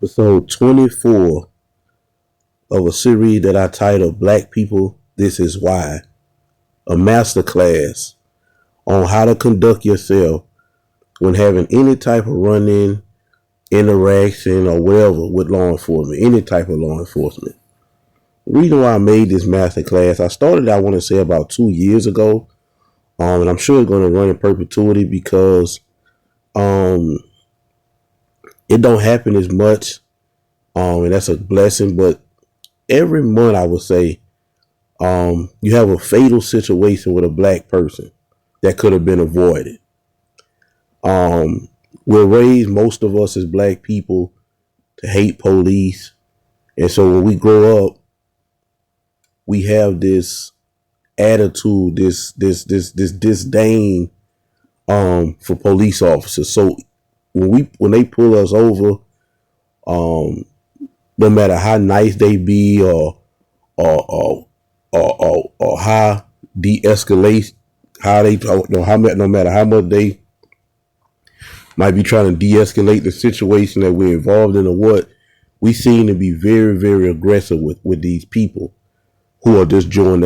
episode 24 of a series that I titled Black People, This Is Why, a masterclass on how to conduct yourself when having any type of run-in, interaction, or whatever with law enforcement, any type of law enforcement. The reason why I made this masterclass, I started, I want to say, about 2 years ago, and I'm sure it's going to run in perpetuity because it don't happen as much, and that's a blessing. But every month, I would say, you have a fatal situation with a black person that could have been avoided. We're raised, most of us as black people, to hate police, and so when we grow up, we have this attitude, this disdain for police officers. So when they pull us over, no matter how nice they be or how de-escalate, how they, no matter how much they might be trying to de-escalate the situation that we're involved in or what, we seem to be very, very aggressive with these people who are just doing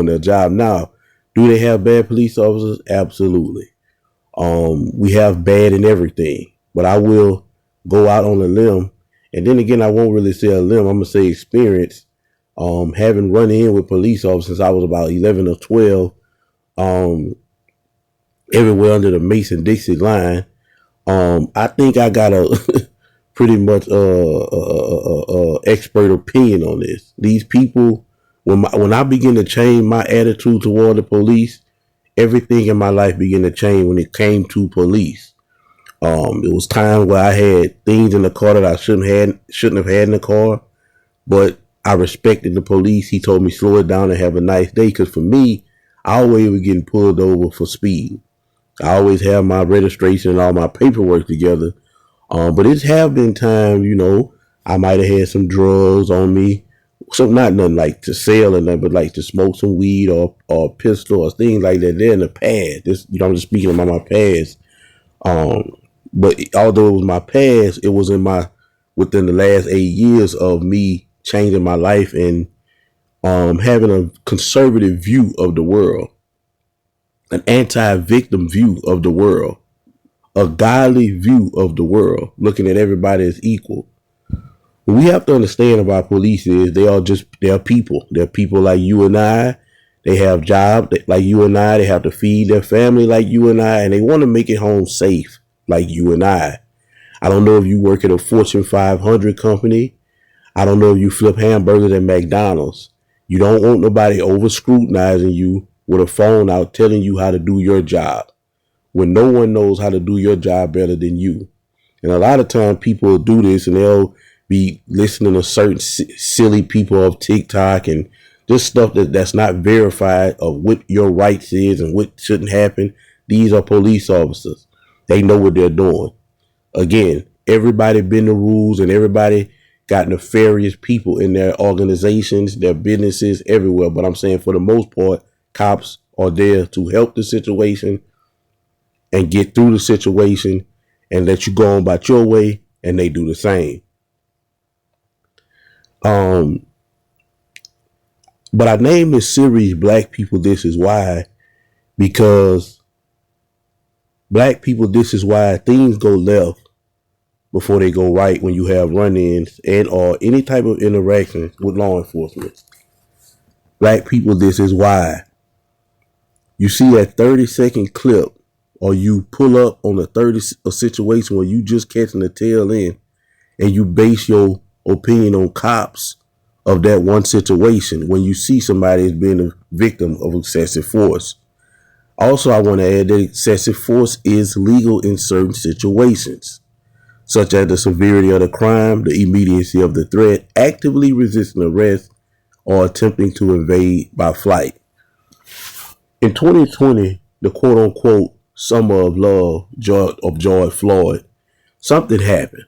their job. Now, do they have bad police officers? Absolutely. We have bad in everything, but I will go out on a limb, and then again, I won't really say a limb. I'm gonna say experience. Having run in with police officers since I was about 11 or 12, everywhere under the Mason-Dixie line. I think I got a pretty much expert opinion on this. These people, when I begin to change my attitude toward the police, everything in my life began to change when it came to police. It was times where I had things in the car that I shouldn't have had in the car, but I respected the police. He told me slow it down and have a nice day. Because for me, I always was getting pulled over for speed. I always have my registration and all my paperwork together. But it have been times, I might have had some drugs on me. So not nothing like to sell or nothing, but like to smoke some weed or a pistol or things like that. They're in the past. I'm just speaking about my past. But although it was my past, it was within the last 8 years of me changing my life and having a conservative view of the world, an anti-victim view of the world, a godly view of the world, looking at everybody as equal. What we have to understand about police is they're people. They're people like you and I. They have jobs like you and I. They have to feed their family like you and I, and they want to make it home safe like you and I. I don't know if you work at a Fortune 500 company. I don't know if you flip hamburgers at McDonald's. You don't want nobody over scrutinizing you with a phone out telling you how to do your job when no one knows how to do your job better than you. And a lot of times people will do this and they'll be listening to certain silly people of TikTok and just stuff that's not verified of what your rights is and what shouldn't happen. These are police officers. They know what they're doing. Again, everybody bend the rules and everybody got nefarious people in their organizations, their businesses, everywhere. But I'm saying for the most part, cops are there to help the situation and get through the situation and let you go on about your way, and they do the same. But I named this series Black People, This Is Why, because black people, this is why things go left before they go right when you have run-ins and or any type of interaction with law enforcement. Black people, this is why. You see that 30-second clip, or you pull up on a situation where you just catching the tail end, and you base your opinion on cops of that one situation when you see somebody as being a victim of excessive force. Also, I want to add that excessive force is legal in certain situations, such as the severity of the crime, the immediacy of the threat, actively resisting arrest, or attempting to evade by flight. In 2020, the quote-unquote summer of love of George Floyd, something happened.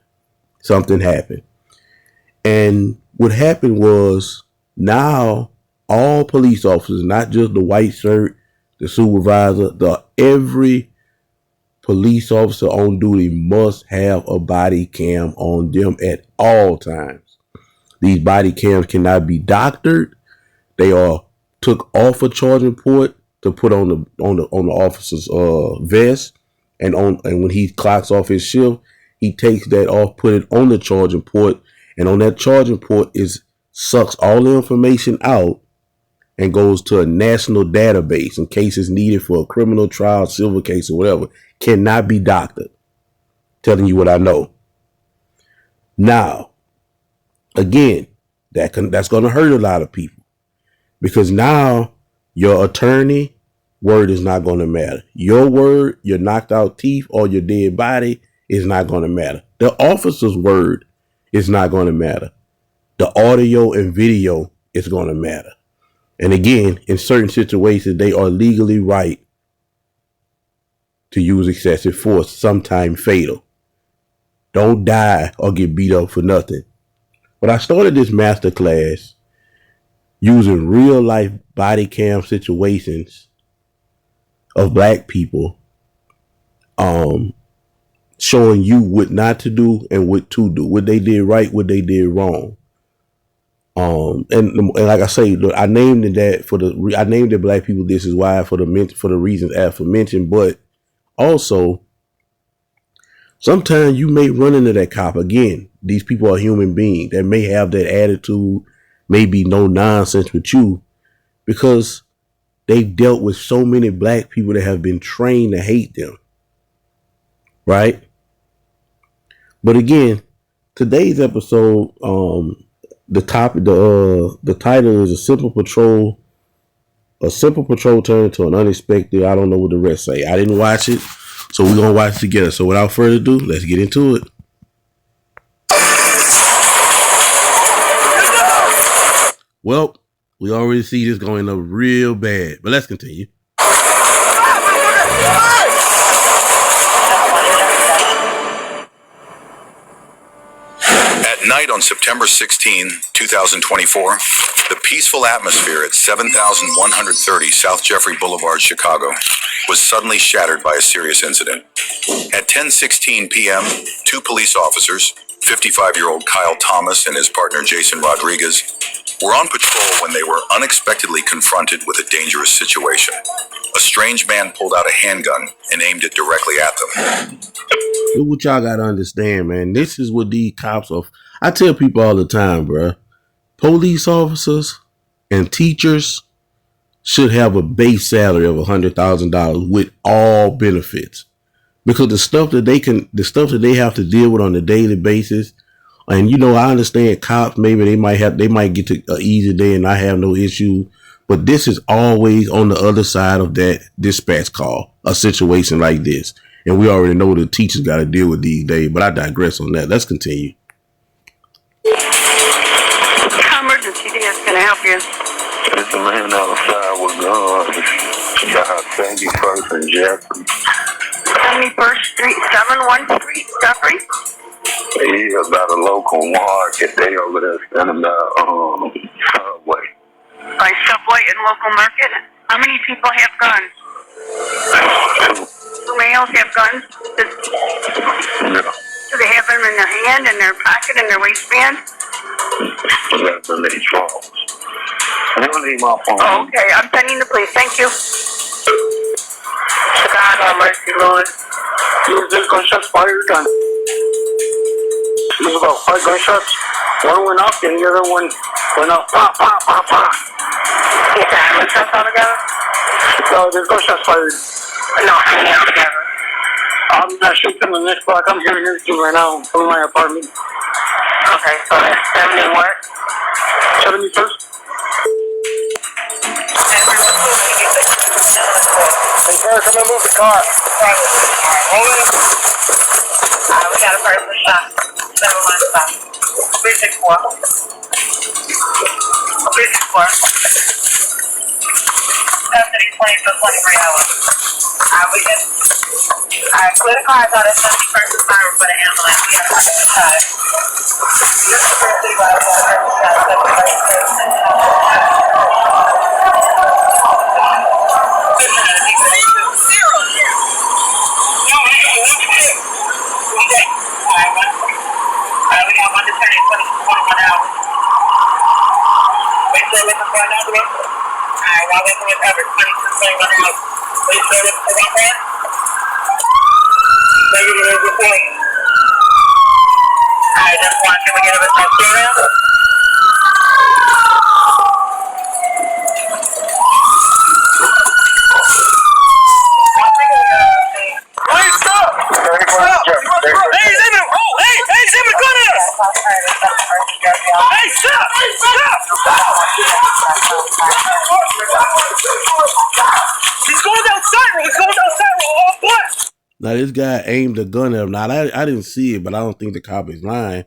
And what happened was now all police officers, not just the white shirt, the supervisor, every police officer on duty must have a body cam on them at all times. These body cams cannot be doctored. They are took off a charging port to put on the officer's vest, and when he clocks off his shift, he takes that off, put it on the charging port, and on that charging port sucks all the information out and goes to a national database in case it's needed for a criminal trial, civil case, or whatever. Cannot be doctored. Telling you what I know. Now, again, that's going to hurt a lot of people, because now your attorney word is not going to matter. Your word, your knocked out teeth, or your dead body is not going to matter. The officer's word is not going to matter. The audio and video is going to matter. And again, in certain situations, they are legally right to use excessive force, sometimes fatal. Don't die or get beat up for nothing. But I started this masterclass using real life body cam situations of black people, showing you what not to do and what to do, what they did right, what they did wrong. And like I say, look, I named it Black People This Is Why for the reasons aforementioned, but also sometimes you may run into that cop. Again, these people are human beings that may have that attitude, may be no nonsense with you, because they've dealt with so many black people that have been trained to hate them. Right? But again, today's episode, the title is a simple patrol turned into an unexpected. I don't know what the rest say. I didn't watch it, so we're gonna watch it together. So without further ado, let's get into it. Well, we already see this going up real bad, but let's continue. At night on September 16, 2024, the peaceful atmosphere at 7130 South Jeffrey Boulevard, Chicago, was suddenly shattered by a serious incident. At 10:16 p.m., two police officers, 55-year-old Kyle Thomas and his partner Jason Rodriguez, were on patrol when they were unexpectedly confronted with a dangerous situation. A strange man pulled out a handgun and aimed it directly at them. Look what y'all gotta understand, man. This is what these cops are. I tell people all the time, bro. Police officers and teachers should have a base salary of $100,000 with all benefits, because the stuff that they have to deal with on a daily basis. And I understand cops, maybe they might get to an easy day and not have no issue, but this is always on the other side of that dispatch call, a situation like this. And we already know the teachers got to deal with these days, but I digress on that. Let's continue. Emergency desk, can I help you? There's a man outside with guns. Behind 71st and Jeffrey. 71st Street, 713 Jeffrey? He's about a local market. They over there standing by Subway. By Subway and local market? How many people have guns? Two males have guns? Yeah. Do they have them in their hand, in their pocket, in their waistband? That's in their trunks. I don't need my phone. Oh, okay, I'm sending the police. Thank you. Chicago, Mercy, Lewis. There's gunshots fired. There's about 5 gunshots. One went up and the other one went up. Pop, pop, pop, pop. Is that gunshots all together? No, there's gunshots fired. No, how many all together? I'm not sure from the next block. I'm hearing everything right now from my apartment. Okay, so that's 70 what? 71st. Hey, sir, come and move the car. Hold it. We got a person shot. 715. 364. 364. Custody 20 to 23 hours. We just clear the cars out at 71st and Fire for the ambulance. We got a person shot. This is first city wide. We got a person shot. 71st. Alright, while we're going cover 2221 out. Please show us around there. Negative report. Alright, just one. Can we get a response now? Please stop! Stop! Hey, he's aiming! Oh, hey, he's aiming a gun at us! Hey, stop! Stop! He's going outside! He's going outside! Oh, what? Now this guy aimed a gun at him. Now I didn't see it, but I don't think the cop is lying.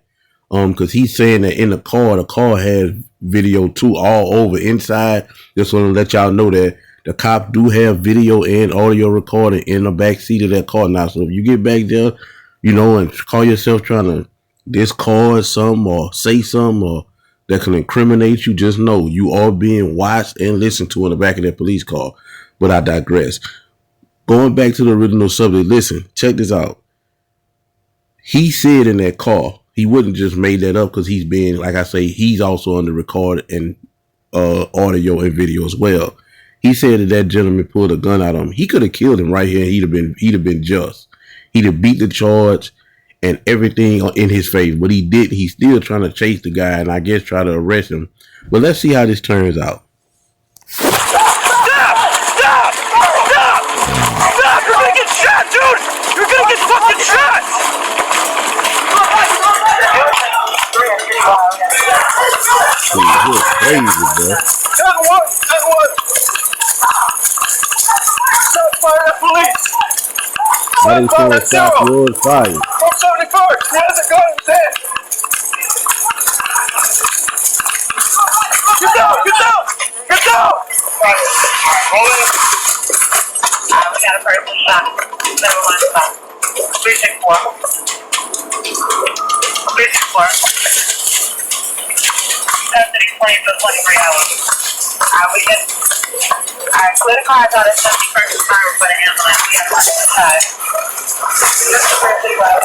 Because he's saying that in the car has video too all over inside. Just want to let y'all know that the cop do have video and audio recording in the back seat of that car now. So if you get back there, you know, and call yourself trying to discard something or say something or that can incriminate you, just know you are being watched and listened to in the back of that police car. But I digress. Going back to the original subject, listen, check this out. He said in that car, he wouldn't just made that up because he's being, like I say, he's also under record and audio and video as well. He said that gentleman pulled a gun out on him. He could have killed him right here. He'd have been just. He'd have beat the charge and everything in his face. But he didn't. He's still trying to chase the guy and I guess try to arrest him. But let's see how this turns out. Stop! Stop! Stop! Stop! You're gonna get shot, dude! You're gonna get fucking shot! You're crazy, bro. 10-1! 10-1! Stop fire at police! Why they saying stop your fire? 171st! He has a gun in his hand! Get down! Get down! Get down! We got a person shot. 7-1 stop. 364. 364. Custody claim for 23 hours. We can. Clear the cars out at 71st and Farmer for the ambulance. We have one inside. This is where we are.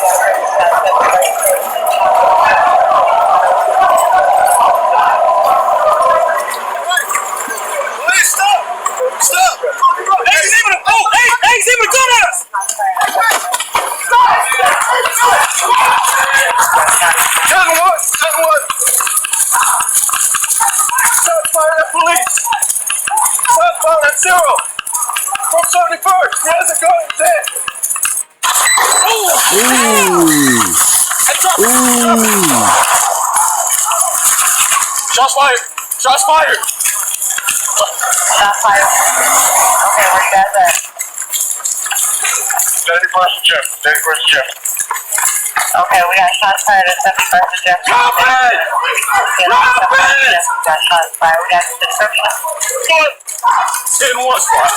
Please stop! Stop! Hey, he's aiming a... Oh, hey, he's aiming a gun at us! 10-1! Stop fire at police! Stop fire at 0! From 71st! He has a gun in his hand! Ooh. Ooh! Shots fired! Shots fired! Shots fired. Okay, where you guys at? 31st and Jeff. 31st and Jeff. Okay, we got shots fired at 71st and Jeff. Drop it! Drop it! We got shots fired. We got the description. 10-1 squad.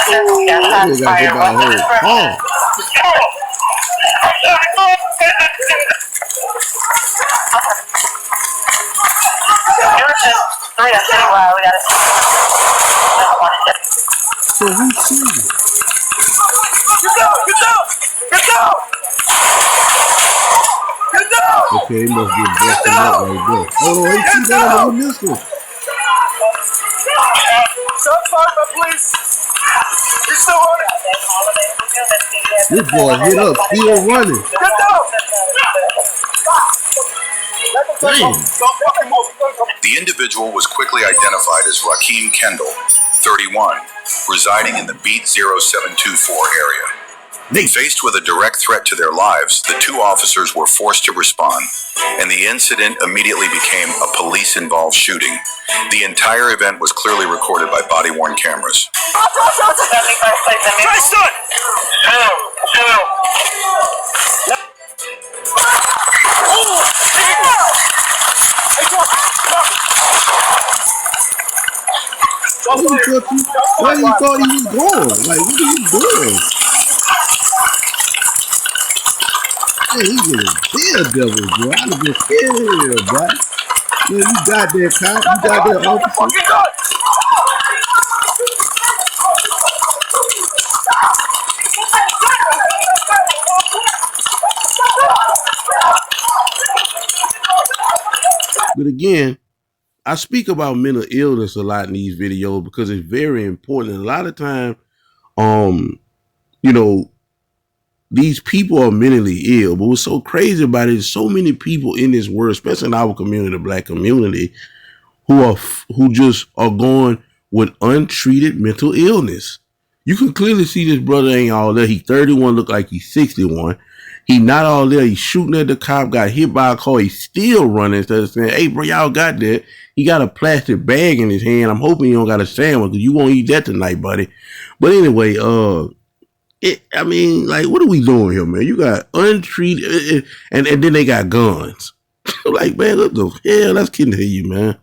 We got shots fired. What's the description? We got citywide. We got it. So who's shooting? Get down! Get down! Get down! Get down! Okay, he must be busting up right there. Oh, no, he see that on this one. Stop firing my police! He's still running! This boy hit up, still running. Get down! Damn. The individual was quickly identified as Rakeem Kendall, 31, residing in the Beat 0724 area. Faced with a direct threat to their lives, the two officers were forced to respond, and the incident immediately became a police-involved shooting. The entire event was clearly recorded by body-worn cameras. Try stun! Where you thought he was going? Like, what are you doing? Hey, he's a daredevil, bro. I'd have been scared of him, bro. Man, you got that cop. You got that officer. But again, I speak about mental illness a lot in these videos because it's very important. And a lot of time, you know, these people are mentally ill. But what's so crazy about it is so many people in this world, especially in our community, the black community, who just are going with untreated mental illness. You can clearly see this brother ain't all there. He 31, look like he's 61. He not all there. He's shooting at the cop, got hit by a car. He's still running instead of saying, hey, bro, y'all got that. He got a plastic bag in his hand. I'm hoping you don't got a sandwich because you won't eat that tonight, buddy. But anyway, I mean, like, what are we doing here, man? You got untreated, and then they got guns. Like, man, what the hell? That's kidding to you, man.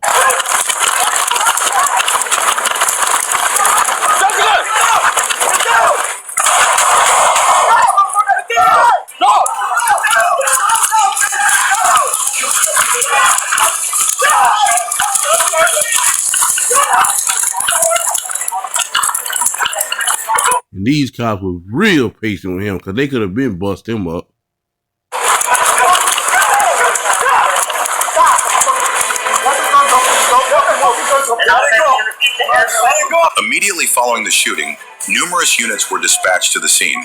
And these cops were real patient with him because they could have been bust him up. Immediately following the shooting, numerous units were dispatched to the scene.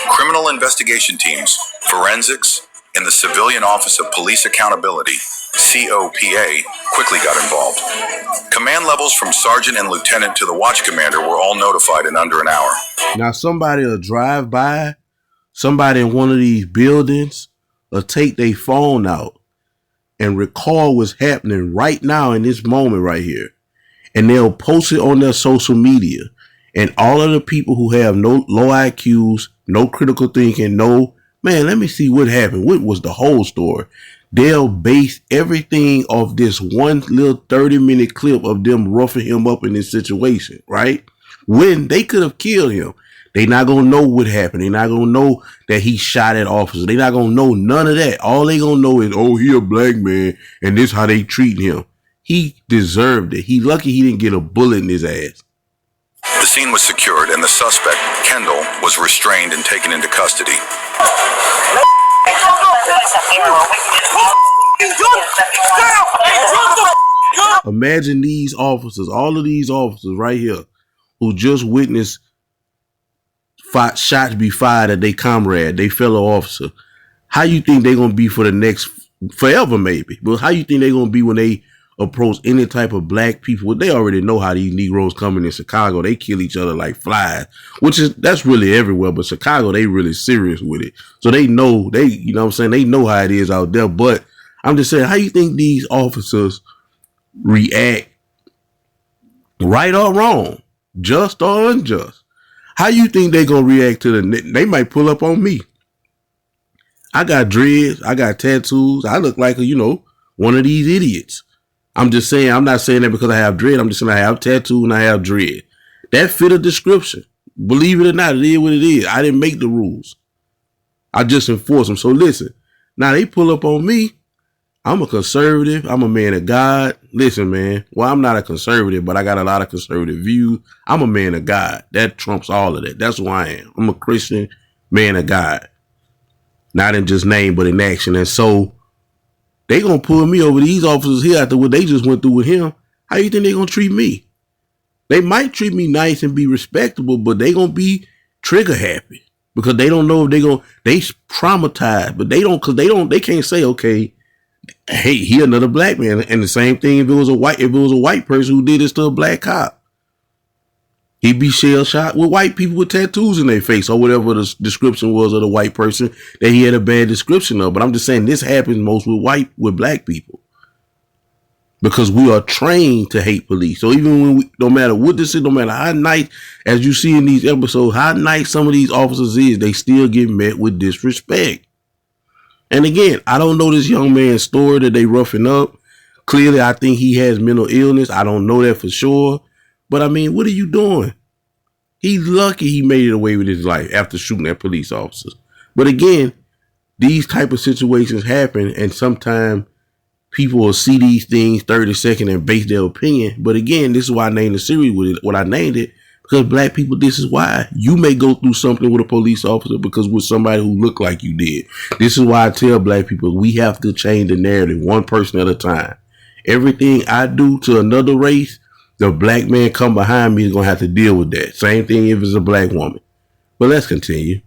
Criminal investigation teams, forensics, and the Civilian Office of Police Accountability, COPA, quickly got involved. Command levels from sergeant and lieutenant to the watch commander were all notified in under an hour. Now somebody will drive by, somebody in one of these buildings will take their phone out and record what's happening right now in this moment right here. And they'll post it on their social media. And all of the people who have no low IQs, no critical thinking, no, man, let me see what happened. What was the whole story? They'll base everything off this one little 30-minute clip of them roughing him up in this situation, right? When they could have killed him. They not going to know what happened. They not going to know that he shot at officers. They not going to know none of that. All they going to know is, oh, he a black man, and this how they treat him. He deserved it. He lucky he didn't get a bullet in his ass. The scene was secured, and the suspect, Kendall, was restrained and taken into custody. Imagine these officers, all of these officers right here, who just witnessed shots be fired at their comrade, their fellow officer. How you think they're going to be for the next, forever maybe, but how you think they're going to be when they approach any type of black people? They already know how these Negroes coming in Chicago. They kill each other like flies, that's really everywhere. But Chicago, they really serious with it. So they know, you know what I'm saying? They know how it is out there. But I'm just saying, how you think these officers react, right or wrong, just or unjust? How you think they gonna react to they might pull up on me. I got dreads, I got tattoos. I look like one of these idiots. I'm just saying, I'm not saying that because I have dread. I'm just saying I have tattoo and I have dread. That fit a description. Believe it or not, it is what it is. I didn't make the rules. I just enforce them. So listen, now they pull up on me. I'm a conservative. I'm a man of God. Listen, man. Well, I'm not a conservative, but I got a lot of conservative views. I'm a man of God. That trumps all of that. That's who I am. I'm a Christian man of God. Not in just name, but in action. And so they gonna pull me over these officers here after what they just went through with him. How you think they gonna treat me? They might treat me nice and be respectable, but they gonna be trigger happy because they don't know if they traumatized, but they can't say, okay, hey, he another black man. And the same thing if it was a white person who did this to a black cop. He'd be shell shot with white people with tattoos in their face or whatever the description was of the white person that he had a bad description of. But I'm just saying this happens most with black people because we are trained to hate police. So even when no matter what this is, no matter how nice, as you see in these episodes, how nice some of these officers is, they still get met with disrespect. And again, I don't know this young man's story that they roughing up. Clearly, I think he has mental illness. I don't know that for sure. But I mean, what are you doing? He's lucky he made it away with his life after shooting at police officers. But again, these type of situations happen, and sometimes people will see these things 30 seconds and base their opinion. But again, this is why I named the series with it, what I named it, because black people, this is why you may go through something with a police officer because with somebody who looked like you did. This is why I tell black people we have to change the narrative one person at a time. Everything I do to another race, the black man come behind me is gonna have to deal with that. Same thing if it's a black woman. But let's continue.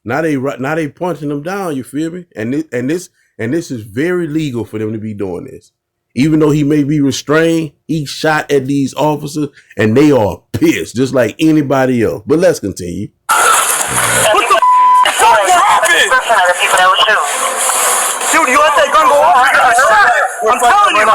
Now they punching them down. You feel me? And this is very legal for them to be doing this. Even though he may be restrained, he shot at these officers, and they are pissed, just like anybody else. But let's continue. What the fuck happened? Dude, you let that gun go off? I'm telling you.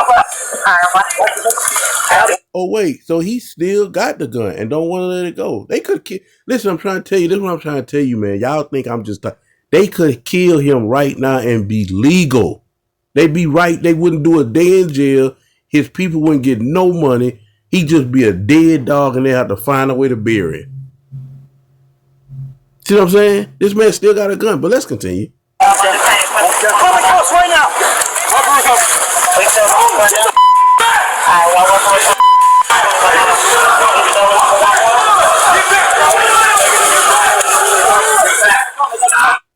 Oh wait, so he still got the gun and don't want to let it go. They could kill. Listen, I'm trying to tell you. This is what I'm trying to tell you, man. Y'all think I'm just. They could kill him right now and be legal. They'd be right. They wouldn't do a day in jail. His people wouldn't get no money. He'd just be a dead dog, and they have to find a way to bury him. See what I'm saying? This man still got a gun, but let's continue. Right now.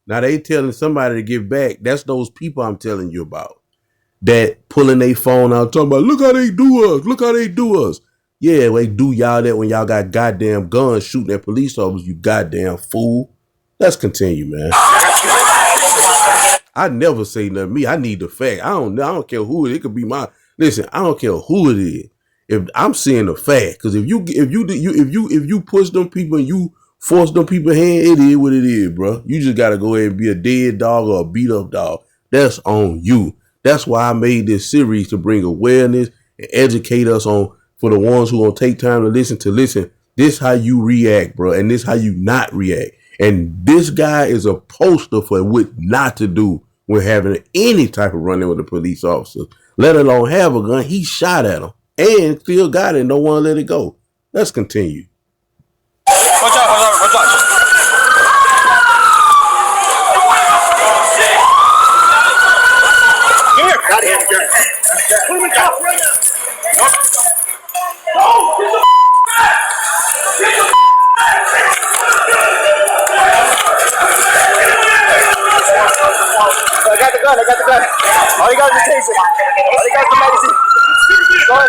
Now they telling somebody to get back. That's those people I'm telling you about. That pulling their phone out, talking about, look how they do us. Look how they do us. Yeah, they do y'all that when y'all got goddamn guns shooting at police officers, you goddamn fool. Let's continue, man. I never say nothing. Me, I need the fact. I don't care who it is. It could be my. Listen, I don't care who it is. If I'm seeing the fact, because if you push them people and you force them people hand, it is what it is, bro. You just gotta go ahead and be a dead dog or a beat up dog. That's on you. That's why I made this series, to bring awareness and educate us on, for the ones who gonna take time to listen. This how you react, bro, and this how you not react. And this guy is a poster for what not to do when having any type of run-in with a police officer, let alone have a gun. He shot at him and still got it and don't want to let it go. Let's continue. Watch out. Come here. Got him. Put him in top right now. No, get the back. Get the I got the gun. All you got is a taser. All you got is the magazine. Go ahead.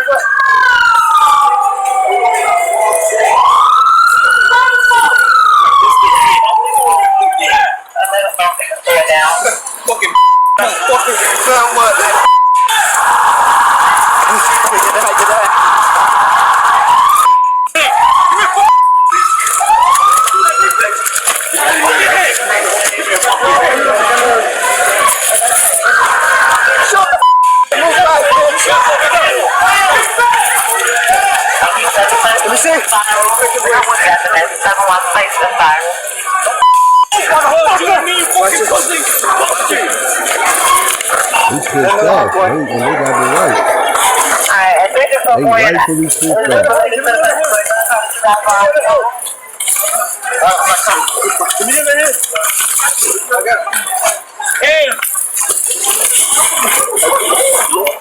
Fucking what? Let me see. He's pissed off, and they got the right. They rightfully pissed off.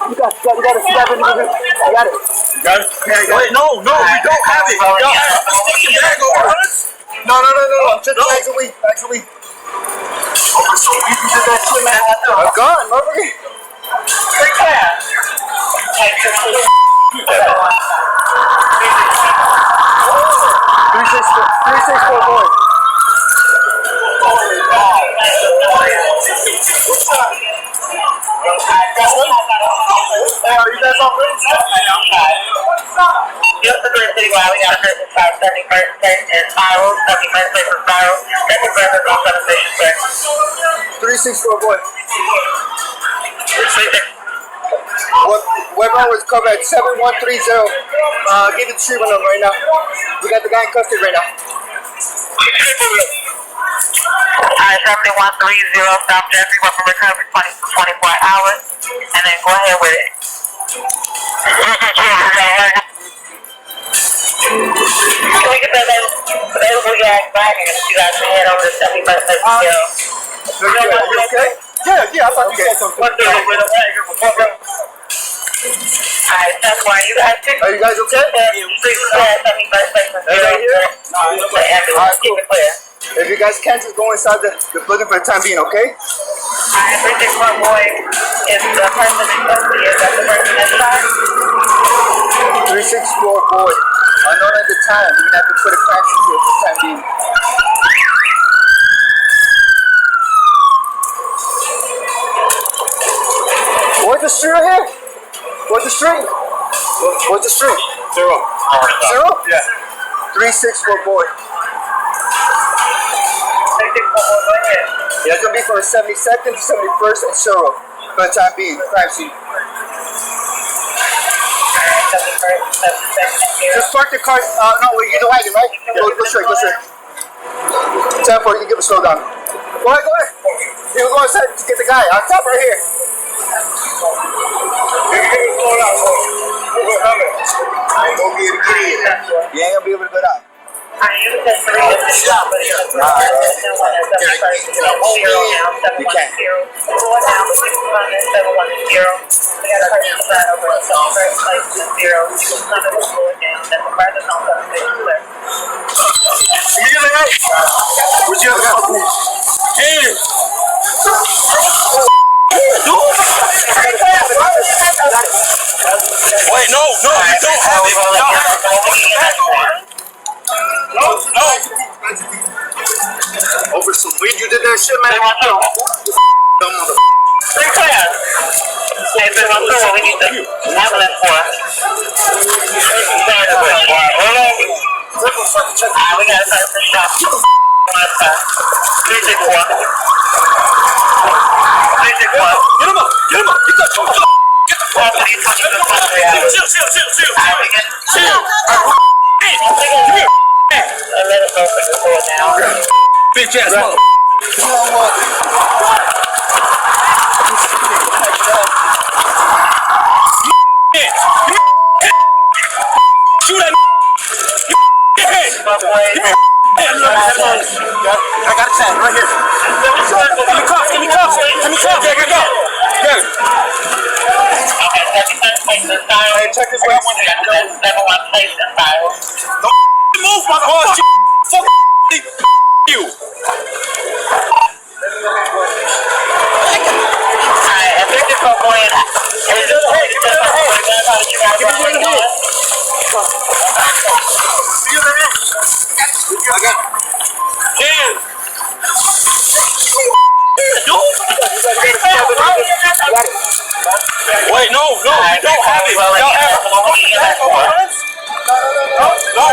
You got a 7, I got it. Wait, no, we don't have it. No. I'm just bags a week. A gun, motherfucker. Take that. 364 boy. Yesterday, citywide, we got a person 71st State and Spiral, 71st State and Spiral. That's a person on 7 Station Square. 364 boy. Whoever was covered at 7130. Give it the treatment number right now. We got the guy in custody right now. Alright, 7130 South Jeffrey, weapon recovery 24 hours. And then go ahead with it. Can we get that available gas back and you guys can head over to 71st State? You okay? Yeah, I thought you said something. Alright, that's why you guys too. Are you guys okay? Please, 71st State. Right here? Alright, cool. Keep it clear. If you guys can't, just go inside the building for the time being, okay? Alright, 364 boy, is the person in custody, is that the person that shot? 364 boy. Unknown at the time. You're gonna have to put a crime scene here for the time being. Where's the street right here? Where's the street? Where's the street? Zero. Zero? Yeah. 364 boy. 364 boy, go ahead. Yeah, it's gonna be from the 72nd to 71st and Zero for the time being. Crime scene. Alright, 71st, 72nd, and Just park the car. No, wait, you're the wagon, right? Go straight, go straight. 10-4, you can give a slow down. Go ahead, go ahead. You can go inside to get the guy. On top right here. Don't be able to get in. You ain't gonna be able to go down. Alright, you can just read the shot, but you're gonna put it in one and 71st, so 0 now, 710. Going down, 710. We got a person sign over at 71st, place 20. None of us going down, that's the furthest on 762. Where's the other guy? Hey! Wait, no, you don't have it. No. Over some weed, you did that shit, man? Dumb mother. Pretty clear. Hey, but I'm sure we need the ambulance for us. We got a person shot. 364. 361. Get him up. Get that fuck up. Get the fuck up. Chill. Hey, come here. A little bit for the floor now. Bitch ass mother. Shoot that. I got a 10 right here. Give me cuffs. There we go. Good. Okay, 77 place in file. Hey, check this way. 71 place in file. Don't move, motherfucker. Fuck you. Alright, a 54 boy in. I got 10. Wait, no, you don't have it. Y'all have it. No.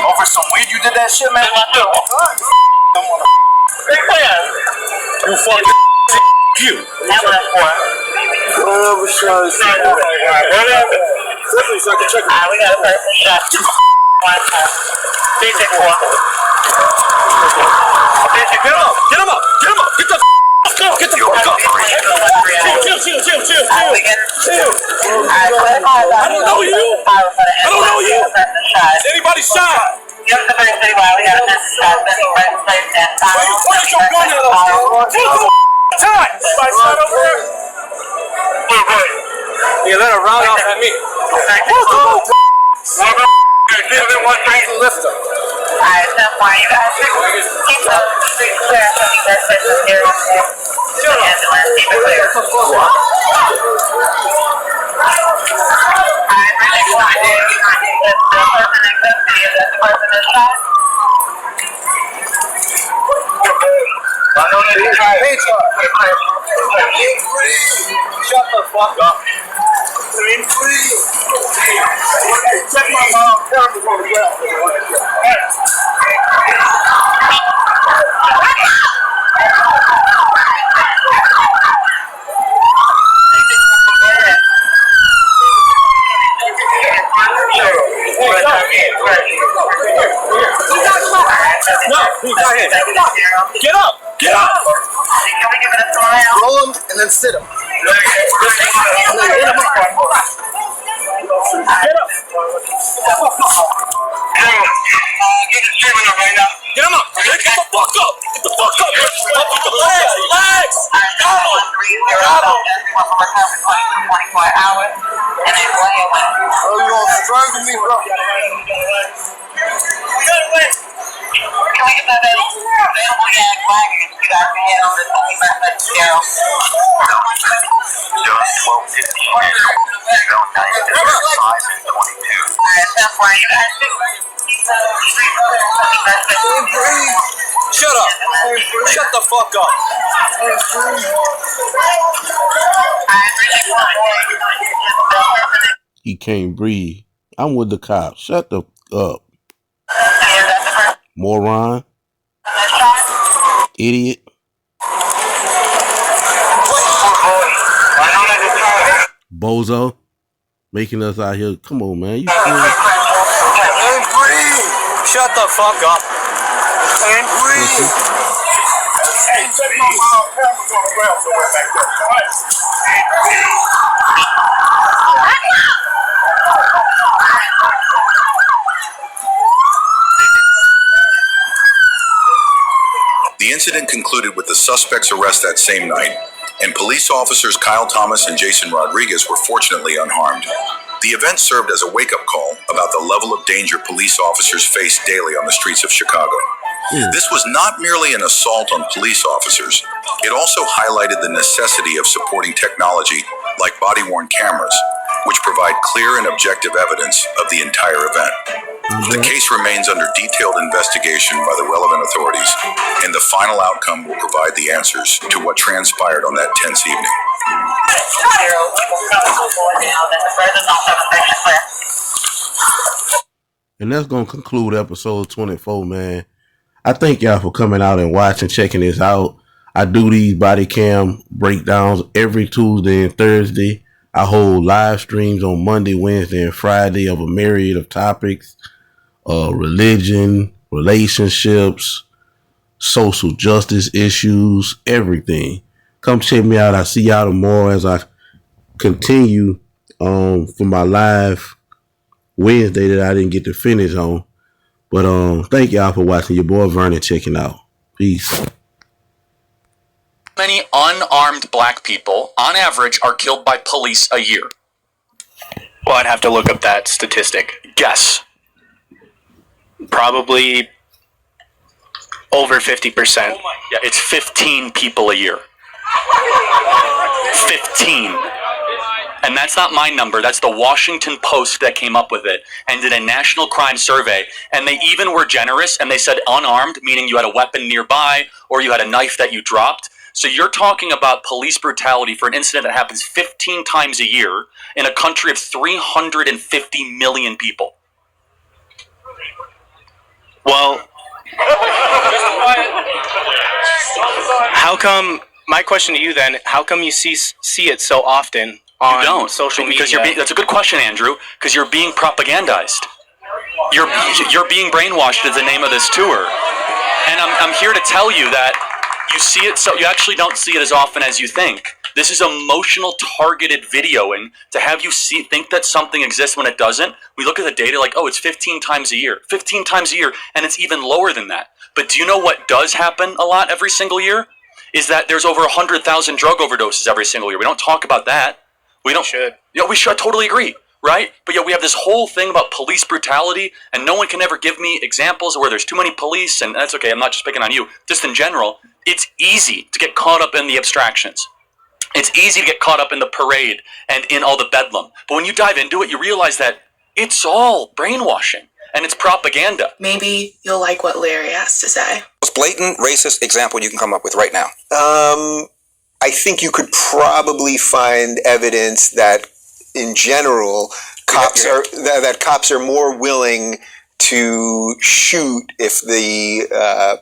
Over some weed, you did that shit, man? You fucking you. Ambulance for. Whatever, son. So I can check it. We got a person shot. 364. Get him up. Get the fuck up. Chill. I don't know you. Is anybody shot? Yes, the first city while we got a person shot. That's the first place that Why you pointing your gun at us? Time. Somebody shot over there? Yeah, let her round off at me. Lift him. Alright, so why you guys keep up the street clear? I think that's it. Here, the ambulance, keep it clear. Alright, my next one is the person in custody. Is that the person that shot? I know that you tried. Shut the fuck up. Check my cameras on the ground. No, he's not here. Get up! Can we give it a throw out? Roll him and then sit him. Get him up! Get the fuck up! Get the fuck up! Get the legs! Go! 24 hours. And then go ahead. Oh, you gonna strangle me, bro? We got away. Can we get that available gas wagon? You guys can head on the 21st at Daryl. Zone 1215. Zone 9 and 22. Alright, that's why you guys do. Shut up. Shut the fuck up. He can't breathe. I'm with the cops. Shut the up. Moron. Idiot. Bozo. Making us out here. Come on, man. You serious? Shut the fuck up. And breathe. The incident concluded with the suspect's arrest that same night, and police officers Kyle Thomas and Jason Rodriguez were fortunately unharmed. The event served as a wake-up call about the level of danger police officers face daily on the streets of Chicago. This was not merely an assault on police officers. It also highlighted the necessity of supporting technology like body-worn cameras, which provide clear and objective evidence of the entire event. The case remains under detailed investigation by the relevant authorities, and the final outcome will provide the answers to what transpired on that tense evening. And that's going to conclude episode 24, man. I thank y'all for coming out and watching, checking this out. I do these body cam breakdowns every Tuesday and Thursday. I hold live streams on Monday, Wednesday, and Friday of a myriad of topics. Religion, relationships, social justice issues, everything. Come check me out. I see y'all tomorrow as I continue for my live Wednesday that I didn't get to finish on. But thank y'all for watching. Your boy Vernon checking out. Peace. Many unarmed black people, on average, are killed by police a year? Well, I'd have to look up that statistic. Guess. Probably over 50%. Yeah, it's 15 people a year. 15. And that's not my number. That's the Washington Post that came up with it and did a national crime survey. And they even were generous and they said unarmed, meaning you had a weapon nearby or you had a knife that you dropped. So you're talking about police brutality for an incident that happens 15 times a year in a country of 350 million people. Well, how come, my question to you then, how come you see it so often on social media? Because that's a good question, Andrew, because you're being propagandized. You're being brainwashed is the name of this tour. And I'm here to tell you that you see it, so you actually don't see it as often as you think. This is emotional targeted videoing to have you think that something exists when it doesn't. We look at the data like, oh, it's 15 times a year. 15 times a year, and it's even lower than that. But do you know what does happen a lot every single year? Is that there's over 100,000 drug overdoses every single year. We don't talk about that. We should. Yeah, we should. I totally agree, right? But yeah, we have this whole thing about police brutality, and no one can ever give me examples of where there's too many police, and that's okay. I'm not just picking on you. Just in general, it's easy to get caught up in the abstractions. It's easy to get caught up in the parade and in all the bedlam. But when you dive into it, you realize that it's all brainwashing and it's propaganda. Maybe you'll like what Larry has to say. Most blatant racist example you can come up with right now. I think you could probably find evidence that, in general, cops are more willing to shoot if the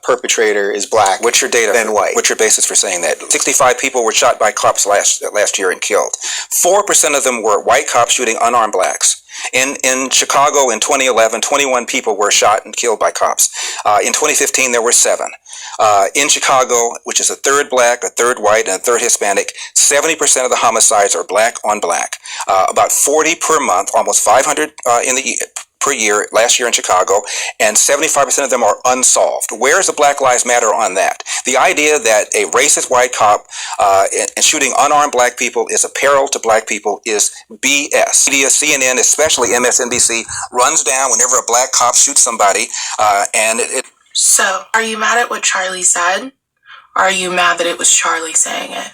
perpetrator is black. What's your data than white? What's your basis for saying that? 65 people were shot by cops last year and killed. 4% of them were white cops shooting unarmed blacks. In Chicago in 2011, 21 people were shot and killed by cops. In 2015, there were 7. In Chicago, which is a third black, a third white, and a third Hispanic, 70% of the homicides are black on black. About 40 per month, almost 500 per year last year in Chicago, and 75% of them are unsolved. Where is the Black Lives Matter on that? The idea that a racist white cop and shooting unarmed black people is a peril to black people is BS. Media, CNN, especially MSNBC, runs down whenever a black cop shoots somebody, So, are you mad at what Charlie said? Or are you mad that it was Charlie saying it?